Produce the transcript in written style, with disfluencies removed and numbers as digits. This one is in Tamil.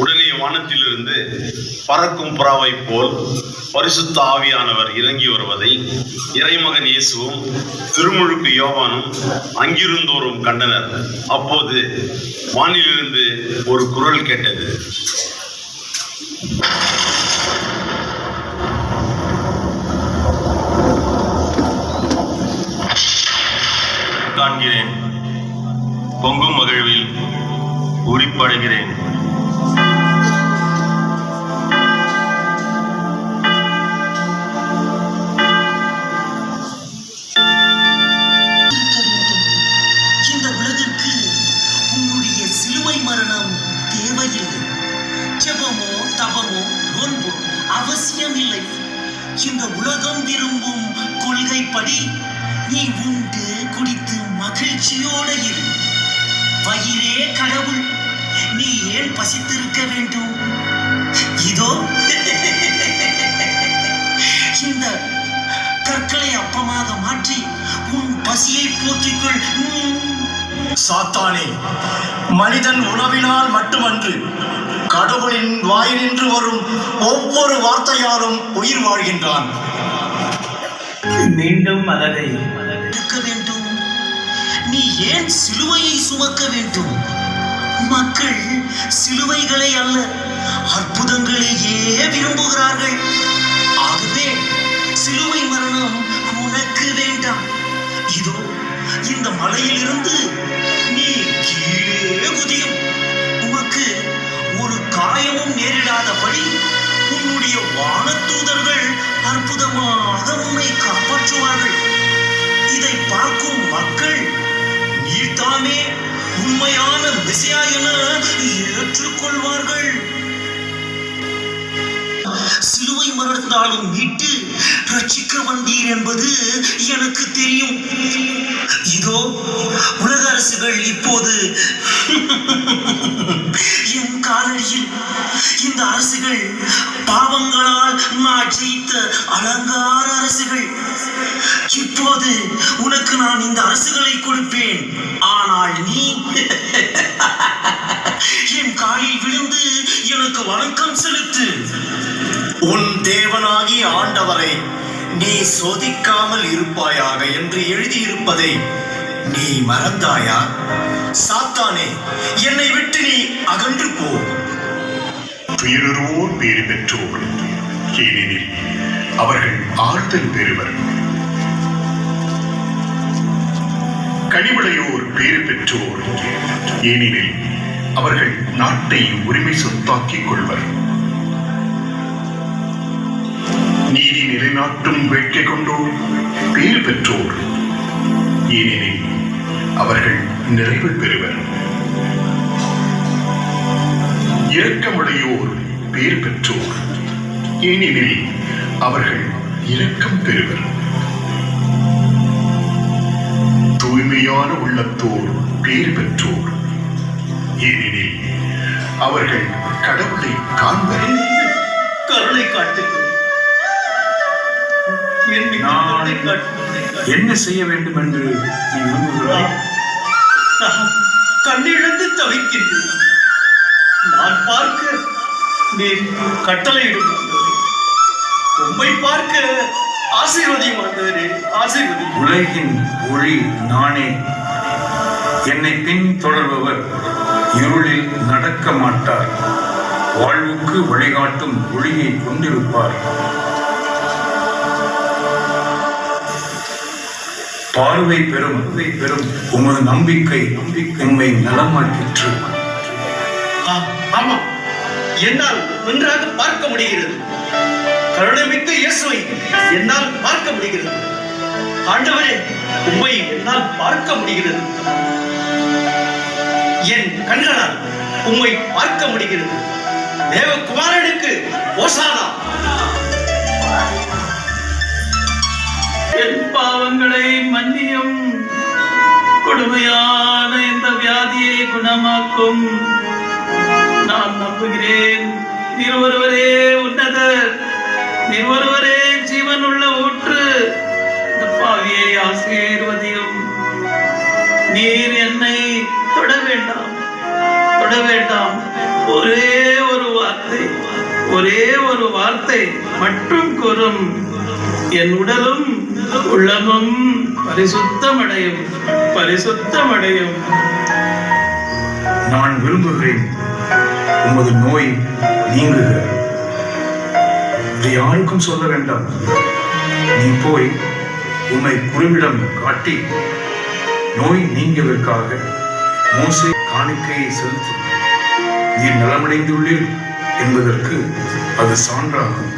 உடனே வானத்திலிருந்து பறக்கும் புறாவை போல் பரிசுத்த ஆவியானவர் இறங்கி வருவதை இறைமகன் இயேசுவும் திருமுழுக்கு யோவானும் அங்கிருந்தோரும் கண்டனர். அப்போது வானிலிருந்து ஒரு குரல் கேட்டது. காண்கிறேன், பொங்கும் மகிழ்வில் உரிப்படைகிறேன். இந்த உலகிற்கு உன்னுடைய சிலுவை மரணம் தேவையில்லை. ஜெபமோ தபமோ நோன்போ அவசியமில்லை. இந்த உலகம் விரும்பும் கொள்கைப்படி நீ உண்டு குடித்து மகிழ்ச்சியோடு இரு. வயிறே கடவுள், நீ ஏன் பசித்திருக்க வேண்டும்? இதோ இந்த கற்களை அப்பமாக மாற்றி உன் பசியை போக்கிக்கொள். சாத்தானே, மனிதன் உணவினால் மட்டுமன்று கடவுளின் வாயினின்று வரும் ஒவ்வொரு வார்த்தையாலும் உயிர் வாழ்கின்றான். மீண்டும் அழகை இருக்க வேண்டும். நீ ஏன் சிலுவையை சுமக்க வேண்டும்? மக்கள் சிலுவைகளை அல்ல, அற்புதங்களையே விரும்புகிறார்கள். ஆகவே சிலுவை மரணம் உனக்கு வேண்டாம். இதோ இந்த மலையிலிருந்து நீ கீழே குதியும். உனக்கு ஒரு காயமும் நேரிடாதபடி உன்னுடைய வானதூதர்கள் அற்புதமாக உன்னை காப்பாற்றுவார்கள். இதை பார்க்கும் மக்கள் நீர்தாமே உண்மையான மெசியா என ஏற்றுக்கொள்வார்கள். சிலுவை மரணத்தாலும் மீட்டு ரட்சிக்க வந்தீர் என்பது எனக்கு தெரியும். இதோ உலக அரசுகள் இப்போது என் காலடியில். இந்த அரசுகள் பாவங்களால் நான் ஜெயித்த அலங்கார அரசுகள். இப்போது உனக்கு நான் இந்த அரசுகளை கொடுப்பேன். ஆனால் நீ என் காலில் விழுந்து எனக்கு வணக்கம் செலுத்து. உன் தேவனாகி ஆண்டவரை நீ சோதிக்காமல் இருப்பாயாக என்று எழுதியிருப்பதை நீ மறந்தாயா? சாத்தானே, என்னை விட்டு நீ அகன்று போ. துயருவோர் பேறு பெற்றோர், ஏனெனில் அவர்கள் ஆறுதல் பெறுவர். கனிவுடையோர் பேறு பெற்றோர், ஏனெனில் அவர்கள் நாட்டை உரிமை சொத்தாக்கிக் கொள்வர். நீதி நிலைநாட்டும் வேட்கை கொண்டோர் பேறு பெற்றோர், ஏனெனில் அவர்கள் நிறைவு பெறுவர். இரக்கமுடையோர் பேறு பெற்றோர், ஏனெனில் அவர்கள் இரக்கம் பெறுவர். தூய்மையான உள்ளத்தோர் பேறு பெற்றோர், ஏனெனில் அவர்கள் கடவுளை காண்பர். கருணை காட்டுங்கள். என்ன செய்ய வேண்டும் என்று நீ விரும்புகிறாய்? கண்ணிழந்து தவிக்கின்றேன். நான் பார்க்க நீ கட்டளையிடும். உம்மை பார்க்க ஆசீர்வதியும் ஆண்டவரே, ஆசீர்வதியும். உலகின் ஒளி நானே. என்னை பின் தொடர்பவர் இருளில் நடக்க மாட்டார். வாழ்வுக்கு வழிகாட்டும் ஒளியை கொண்டிருப்பார். பார்வை பெறும் உமது நம்பிக்கை உண்மை நலமாக்கிற்று. ஆமா, என்னால் நன்றாக பார்க்க முடிகிறது. கருணைமிக்க இயேசுவை என்னால் பார்க்க முடிகிறது. ஆண்டவரே, உம்மை என்னால் பார்க்க முடிகிறது. என் கண்களால் உம்மை பார்க்க முடிகிறது. தேவகுமாரனுக்கு ஓசானா. என் பாவங்களை மன்னியும். கொடுமையான இந்த வியாதியை குணமாக்கும். நான் நம்புகிறேன், நீர் ஒருவரே உன்னதர், நீர் ஒருவரே ஜீவன் உள்ள ஊற்று. இந்த பாவியை ஆசீர்வதியும். நீர் என்னை தொட வேண்டாம், தொட வேண்டாம். ஒரே ஒரு வார்த்தை மட்டும் கூறும். என் உடலும் உள்ளமும் பரிசுத்தமடையும், பரிசுத்தமடையும். நான் விரும்புகிறேன், உமது நோய் நீங்குக. இதை யாருக்கும் சொல்ல வேண்டாம். நீ போய் உம்மை குருவிடம் காட்டி நோய் நீங்குவதற்காக மோசே காணிக்கையை செலுத்தும். நீர் நலமடைந்துள்ளீர் என்பதற்கு அது சான்றாகும்.